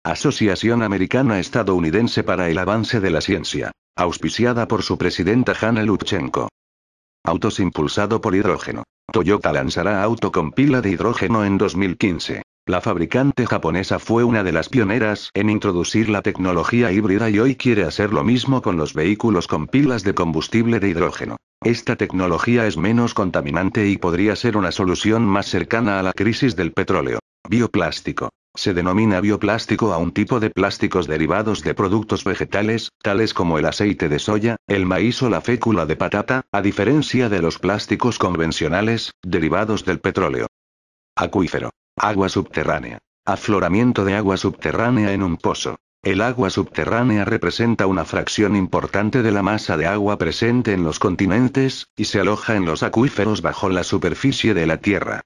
Asociación Americana-Estadounidense para el Avance de la Ciencia. Auspiciada por su presidenta Hanna Lutsenko. Autos impulsado por hidrógeno. Toyota lanzará auto con pila de hidrógeno en 2015. La fabricante japonesa fue una de las pioneras en introducir la tecnología híbrida y hoy quiere hacer lo mismo con los vehículos con pilas de combustible de hidrógeno. Esta tecnología es menos contaminante y podría ser una solución más cercana a la crisis del petróleo. Bioplástico. Se denomina bioplástico a un tipo de plásticos derivados de productos vegetales, tales como el aceite de soya, el maíz o la fécula de patata, a diferencia de los plásticos convencionales, derivados del petróleo. Acuífero. Agua subterránea. Afloramiento de agua subterránea en un pozo. El agua subterránea representa una fracción importante de la masa de agua presente en los continentes, y se aloja en los acuíferos bajo la superficie de la Tierra.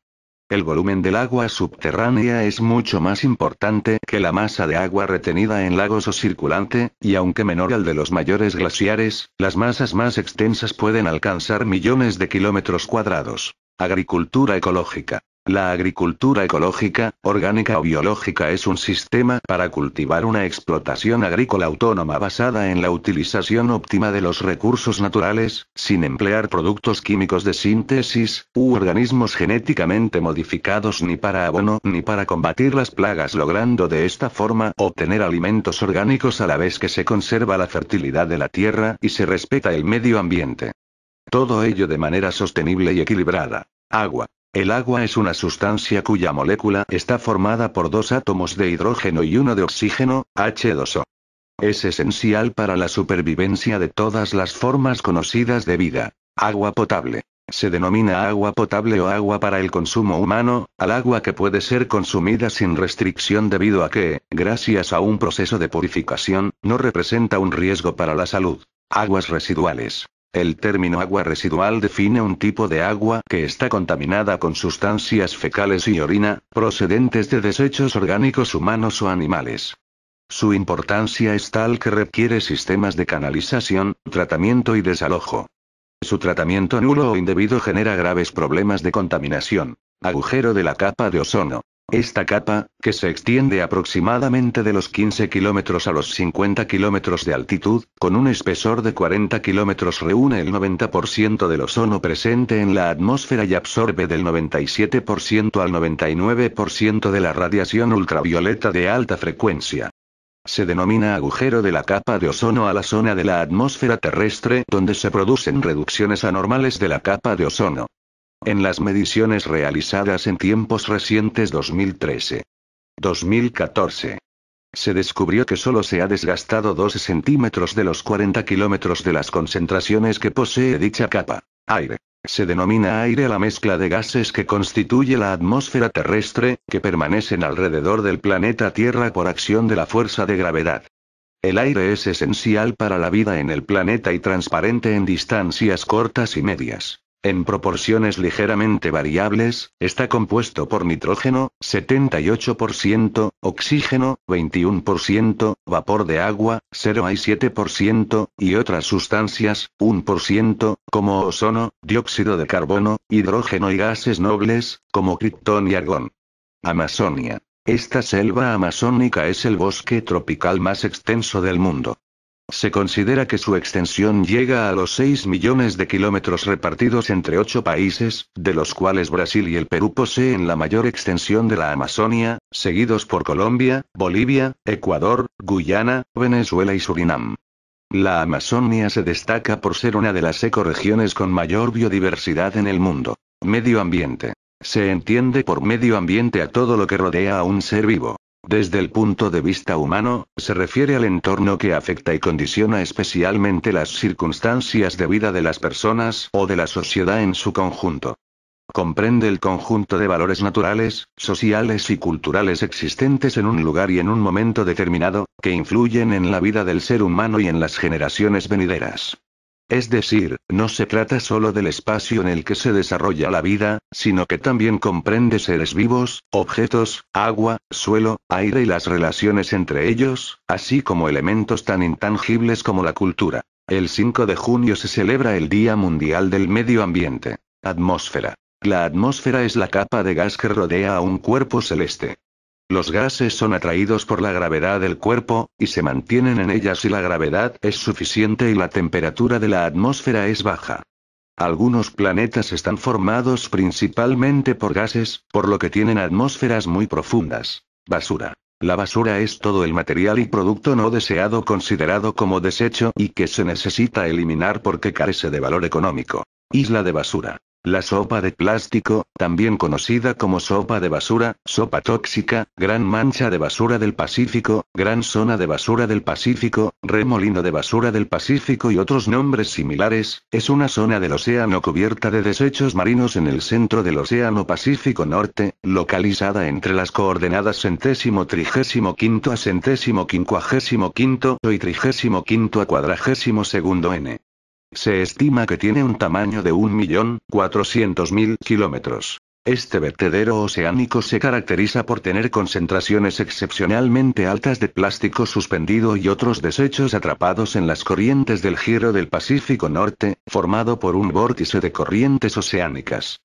El volumen del agua subterránea es mucho más importante que la masa de agua retenida en lagos o circulante, y aunque menor al de los mayores glaciares, las masas más extensas pueden alcanzar millones de kilómetros cuadrados. Agricultura ecológica. La agricultura ecológica, orgánica o biológica es un sistema para cultivar una explotación agrícola autónoma basada en la utilización óptima de los recursos naturales, sin emplear productos químicos de síntesis, u organismos genéticamente modificados ni para abono ni para combatir las plagas, logrando de esta forma obtener alimentos orgánicos a la vez que se conserva la fertilidad de la tierra y se respeta el medio ambiente. Todo ello de manera sostenible y equilibrada. Agua. El agua es una sustancia cuya molécula está formada por dos átomos de hidrógeno y uno de oxígeno, H2O. Es esencial para la supervivencia de todas las formas conocidas de vida. Agua potable. Se denomina agua potable o agua para el consumo humano, al agua que puede ser consumida sin restricción debido a que, gracias a un proceso de purificación, no representa un riesgo para la salud. Aguas residuales. El término agua residual define un tipo de agua que está contaminada con sustancias fecales y orina, procedentes de desechos orgánicos humanos o animales. Su importancia es tal que requiere sistemas de canalización, tratamiento y desalojo. Su tratamiento nulo o indebido genera graves problemas de contaminación. Agujero de la capa de ozono. Esta capa, que se extiende aproximadamente de los 15 kilómetros a los 50 kilómetros de altitud, con un espesor de 40 kilómetros, reúne el 90% del ozono presente en la atmósfera y absorbe del 97% al 99% de la radiación ultravioleta de alta frecuencia. Se denomina agujero de la capa de ozono a la zona de la atmósfera terrestre donde se producen reducciones anormales de la capa de ozono. En las mediciones realizadas en tiempos recientes 2013-2014, se descubrió que solo se ha desgastado 12 centímetros de los 40 kilómetros de las concentraciones que posee dicha capa. Aire. Se denomina aire a la mezcla de gases que constituye la atmósfera terrestre, que permanecen alrededor del planeta Tierra por acción de la fuerza de gravedad. El aire es esencial para la vida en el planeta y transparente en distancias cortas y medias. En proporciones ligeramente variables, está compuesto por nitrógeno, 78%, oxígeno, 21%, vapor de agua, 0 a 7%, y otras sustancias, 1%, como ozono, dióxido de carbono, hidrógeno y gases nobles, como criptón y argón. Amazonia. Esta selva amazónica es el bosque tropical más extenso del mundo. Se considera que su extensión llega a los 6 millones de kilómetros repartidos entre 8 países, de los cuales Brasil y el Perú poseen la mayor extensión de la Amazonia, seguidos por Colombia, Bolivia, Ecuador, Guyana, Venezuela y Surinam. La Amazonia se destaca por ser una de las ecorregiones con mayor biodiversidad en el mundo. Medio ambiente. Se entiende por medio ambiente a todo lo que rodea a un ser vivo. Desde el punto de vista humano, se refiere al entorno que afecta y condiciona especialmente las circunstancias de vida de las personas o de la sociedad en su conjunto. Comprende el conjunto de valores naturales, sociales y culturales existentes en un lugar y en un momento determinado, que influyen en la vida del ser humano y en las generaciones venideras. Es decir, no se trata solo del espacio en el que se desarrolla la vida, sino que también comprende seres vivos, objetos, agua, suelo, aire y las relaciones entre ellos, así como elementos tan intangibles como la cultura. El 5 de junio se celebra el Día Mundial del Medio Ambiente. Atmósfera. La atmósfera es la capa de gas que rodea a un cuerpo celeste. Los gases son atraídos por la gravedad del cuerpo, y se mantienen en ella si la gravedad es suficiente y la temperatura de la atmósfera es baja. Algunos planetas están formados principalmente por gases, por lo que tienen atmósferas muy profundas. Basura. La basura es todo el material y producto no deseado considerado como desecho y que se necesita eliminar porque carece de valor económico. Isla de basura. La sopa de plástico, también conocida como sopa de basura, sopa tóxica, gran mancha de basura del Pacífico, gran zona de basura del Pacífico, remolino de basura del Pacífico y otros nombres similares, es una zona del océano cubierta de desechos marinos en el centro del Océano Pacífico Norte, localizada entre las coordenadas 35 a 55 y 35 a 42 n. Se estima que tiene un tamaño de 1.400.000 kilómetros. Este vertedero oceánico se caracteriza por tener concentraciones excepcionalmente altas de plástico suspendido y otros desechos atrapados en las corrientes del giro del Pacífico Norte, formado por un vórtice de corrientes oceánicas.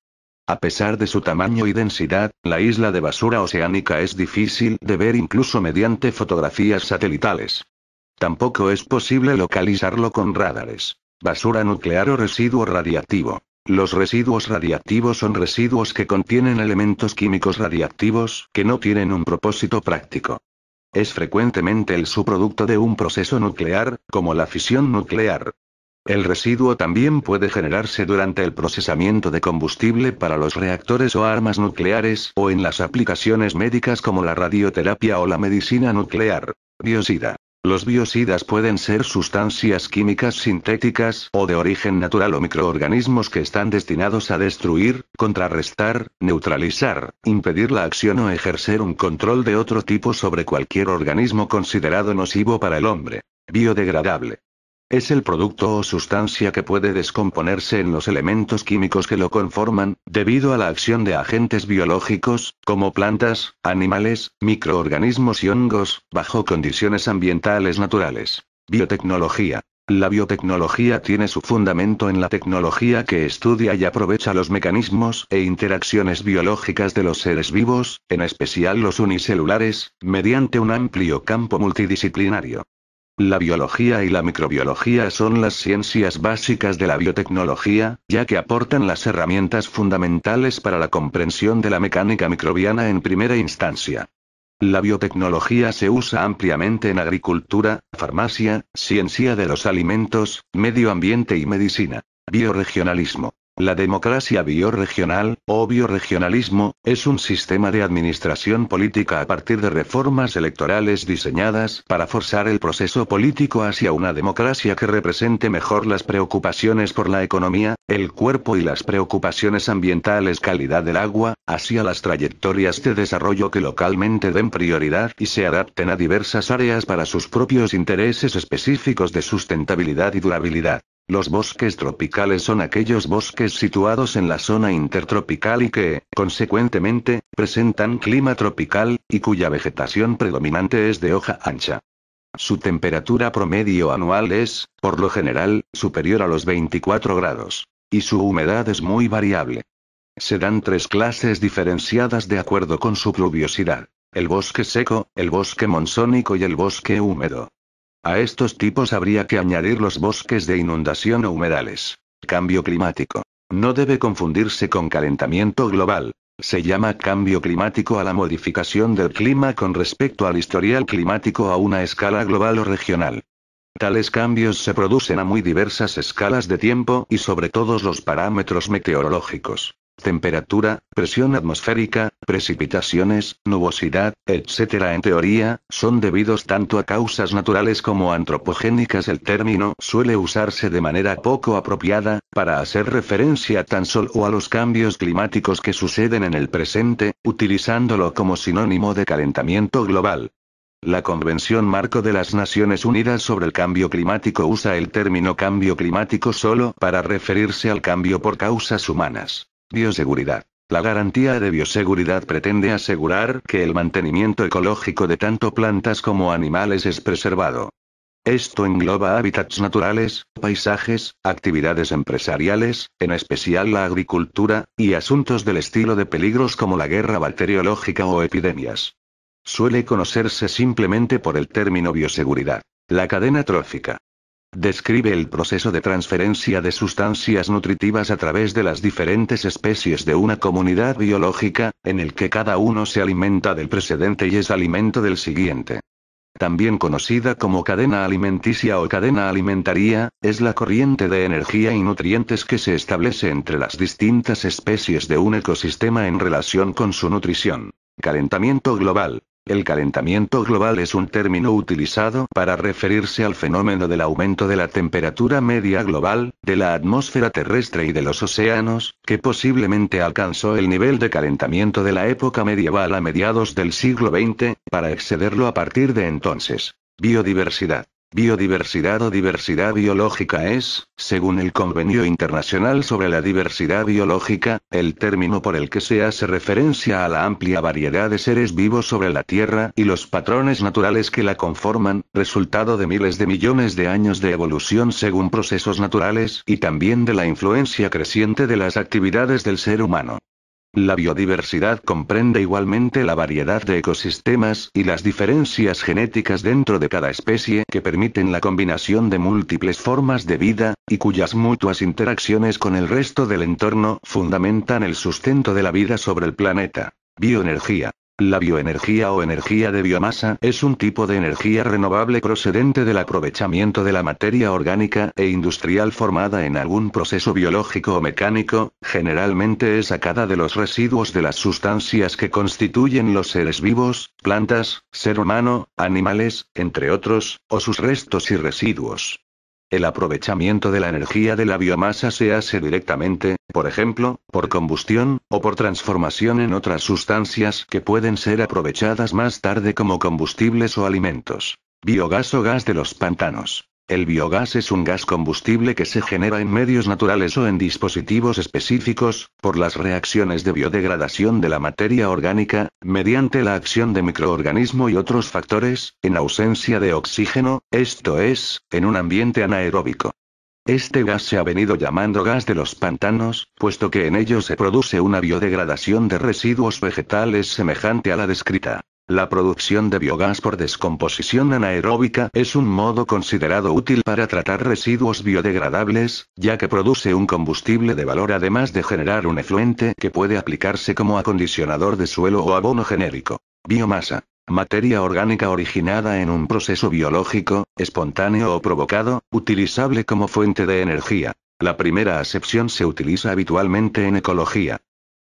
A pesar de su tamaño y densidad, la isla de basura oceánica es difícil de ver incluso mediante fotografías satelitales. Tampoco es posible localizarlo con radares. Basura nuclear o residuo radiactivo. Los residuos radiactivos son residuos que contienen elementos químicos radiactivos que no tienen un propósito práctico. Es frecuentemente el subproducto de un proceso nuclear, como la fisión nuclear. El residuo también puede generarse durante el procesamiento de combustible para los reactores o armas nucleares o en las aplicaciones médicas como la radioterapia o la medicina nuclear. Biocida. Los biocidas pueden ser sustancias químicas sintéticas o de origen natural o microorganismos que están destinados a destruir, contrarrestar, neutralizar, impedir la acción o ejercer un control de otro tipo sobre cualquier organismo considerado nocivo para el hombre. Biodegradable. Es el producto o sustancia que puede descomponerse en los elementos químicos que lo conforman, debido a la acción de agentes biológicos, como plantas, animales, microorganismos y hongos, bajo condiciones ambientales naturales. Biotecnología. La biotecnología tiene su fundamento en la tecnología que estudia y aprovecha los mecanismos e interacciones biológicas de los seres vivos, en especial los unicelulares, mediante un amplio campo multidisciplinario. La biología y la microbiología son las ciencias básicas de la biotecnología, ya que aportan las herramientas fundamentales para la comprensión de la mecánica microbiana en primera instancia. La biotecnología se usa ampliamente en agricultura, farmacia, ciencia de los alimentos, medio ambiente y medicina. Bioregionalismo. La democracia bioregional, o bioregionalismo, es un sistema de administración política a partir de reformas electorales diseñadas para forzar el proceso político hacia una democracia que represente mejor las preocupaciones por la economía, el cuerpo y las preocupaciones ambientales, calidad del agua, hacia las trayectorias de desarrollo que localmente den prioridad y se adapten a diversas áreas para sus propios intereses específicos de sustentabilidad y durabilidad. Los bosques tropicales son aquellos bosques situados en la zona intertropical y que, consecuentemente, presentan clima tropical, y cuya vegetación predominante es de hoja ancha. Su temperatura promedio anual es, por lo general, superior a los 24 grados. Y su humedad es muy variable. Se dan tres clases diferenciadas de acuerdo con su pluviosidad: el bosque seco, el bosque monzónico y el bosque húmedo. A estos tipos habría que añadir los bosques de inundación o humedales. Cambio climático. No debe confundirse con calentamiento global. Se llama cambio climático a la modificación del clima con respecto al historial climático a una escala global o regional. Tales cambios se producen a muy diversas escalas de tiempo y sobre todos los parámetros meteorológicos. Temperatura, presión atmosférica, precipitaciones, nubosidad, etc. En teoría, son debidos tanto a causas naturales como antropogénicas. El término suele usarse de manera poco apropiada, para hacer referencia tan solo a los cambios climáticos que suceden en el presente, utilizándolo como sinónimo de calentamiento global. La Convención Marco de las Naciones Unidas sobre el Cambio Climático usa el término cambio climático solo para referirse al cambio por causas humanas. Bioseguridad. La garantía de bioseguridad pretende asegurar que el mantenimiento ecológico de tanto plantas como animales es preservado. Esto engloba hábitats naturales, paisajes, actividades empresariales, en especial la agricultura, y asuntos del estilo de peligros como la guerra bacteriológica o epidemias. suele conocerse simplemente por el término bioseguridad. La cadena trófica describe el proceso de transferencia de sustancias nutritivas a través de las diferentes especies de una comunidad biológica, en el que cada uno se alimenta del precedente y es alimento del siguiente. También conocida como cadena alimenticia o cadena alimentaria, es la corriente de energía y nutrientes que se establece entre las distintas especies de un ecosistema en relación con su nutrición. Calentamiento global. El calentamiento global es un término utilizado para referirse al fenómeno del aumento de la temperatura media global, de la atmósfera terrestre y de los océanos, que posiblemente alcanzó el nivel de calentamiento de la época medieval a mediados del siglo XX, para excederlo a partir de entonces. Biodiversidad. Biodiversidad o diversidad biológica es, según el Convenio Internacional sobre la Diversidad Biológica, el término por el que se hace referencia a la amplia variedad de seres vivos sobre la Tierra y los patrones naturales que la conforman, resultado de miles de millones de años de evolución según procesos naturales y también de la influencia creciente de las actividades del ser humano. La biodiversidad comprende igualmente la variedad de ecosistemas y las diferencias genéticas dentro de cada especie que permiten la combinación de múltiples formas de vida, y cuyas mutuas interacciones con el resto del entorno fundamentan el sustento de la vida sobre el planeta. Bioenergía. La bioenergía o energía de biomasa es un tipo de energía renovable procedente del aprovechamiento de la materia orgánica e industrial formada en algún proceso biológico o mecánico, generalmente es sacada de los residuos de las sustancias que constituyen los seres vivos, plantas, ser humano, animales, entre otros, o sus restos y residuos. El aprovechamiento de la energía de la biomasa se hace directamente, por ejemplo, por combustión, o por transformación en otras sustancias que pueden ser aprovechadas más tarde como combustibles o alimentos. Biogás o gas de los pantanos. El biogás es un gas combustible que se genera en medios naturales o en dispositivos específicos, por las reacciones de biodegradación de la materia orgánica, mediante la acción de microorganismos y otros factores, en ausencia de oxígeno, esto es, en un ambiente anaeróbico. Este gas se ha venido llamando gas de los pantanos, puesto que en ello se produce una biodegradación de residuos vegetales semejante a la descrita. La producción de biogás por descomposición anaeróbica es un modo considerado útil para tratar residuos biodegradables, ya que produce un combustible de valor además de generar un efluente que puede aplicarse como acondicionador de suelo o abono genérico. Biomasa. Materia orgánica originada en un proceso biológico, espontáneo o provocado, utilizable como fuente de energía. La primera acepción se utiliza habitualmente en ecología.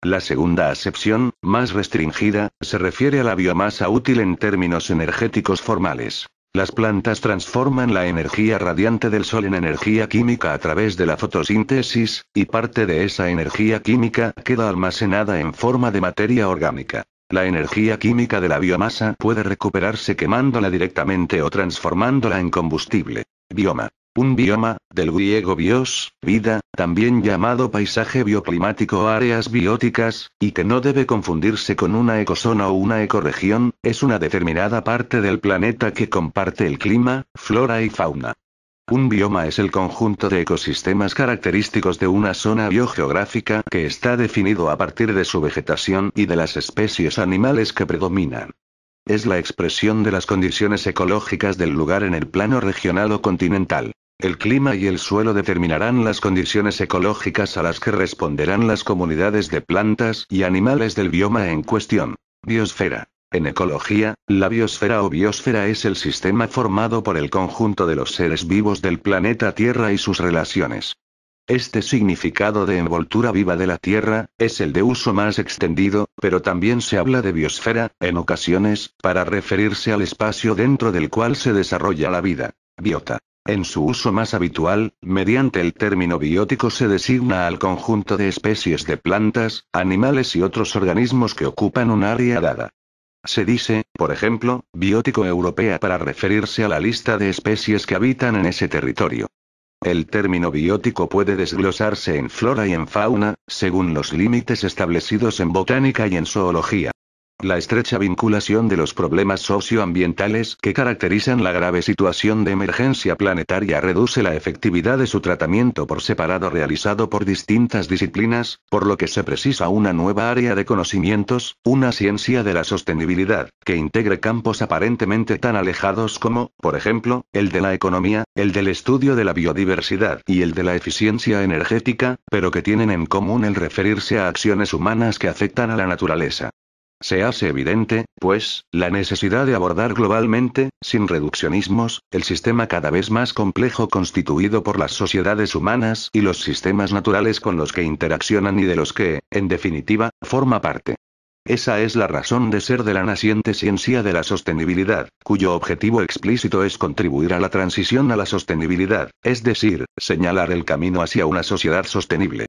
La segunda acepción, más restringida, se refiere a la biomasa útil en términos energéticos formales. Las plantas transforman la energía radiante del sol en energía química a través de la fotosíntesis, y parte de esa energía química queda almacenada en forma de materia orgánica. La energía química de la biomasa puede recuperarse quemándola directamente o transformándola en combustible. Bioma. Un bioma, del griego bios, vida, también llamado paisaje bioclimático o áreas bióticas, y que no debe confundirse con una ecozona o una ecorregión, es una determinada parte del planeta que comparte el clima, flora y fauna. Un bioma es el conjunto de ecosistemas característicos de una zona biogeográfica que está definido a partir de su vegetación y de las especies animales que predominan. Es la expresión de las condiciones ecológicas del lugar en el plano regional o continental. El clima y el suelo determinarán las condiciones ecológicas a las que responderán las comunidades de plantas y animales del bioma en cuestión. Biosfera. En ecología, la biosfera o biosfera es el sistema formado por el conjunto de los seres vivos del planeta Tierra y sus relaciones. Este significado de envoltura viva de la Tierra es el de uso más extendido, pero también se habla de biosfera, en ocasiones, para referirse al espacio dentro del cual se desarrolla la vida. Biota. En su uso más habitual, mediante el término biótico se designa al conjunto de especies de plantas, animales y otros organismos que ocupan un área dada. Se dice, por ejemplo, biótico europea para referirse a la lista de especies que habitan en ese territorio. El término biótico puede desglosarse en flora y en fauna, según los límites establecidos en botánica y en zoología. La estrecha vinculación de los problemas socioambientales que caracterizan la grave situación de emergencia planetaria reduce la efectividad de su tratamiento por separado realizado por distintas disciplinas, por lo que se precisa una nueva área de conocimientos, una ciencia de la sostenibilidad, que integre campos aparentemente tan alejados como, por ejemplo, el de la economía, el del estudio de la biodiversidad y el de la eficiencia energética, pero que tienen en común el referirse a acciones humanas que afectan a la naturaleza. Se hace evidente, pues, la necesidad de abordar globalmente, sin reduccionismos, el sistema cada vez más complejo constituido por las sociedades humanas y los sistemas naturales con los que interaccionan y de los que, en definitiva, forma parte. Esa es la razón de ser de la naciente ciencia de la sostenibilidad, cuyo objetivo explícito es contribuir a la transición a la sostenibilidad, es decir, señalar el camino hacia una sociedad sostenible.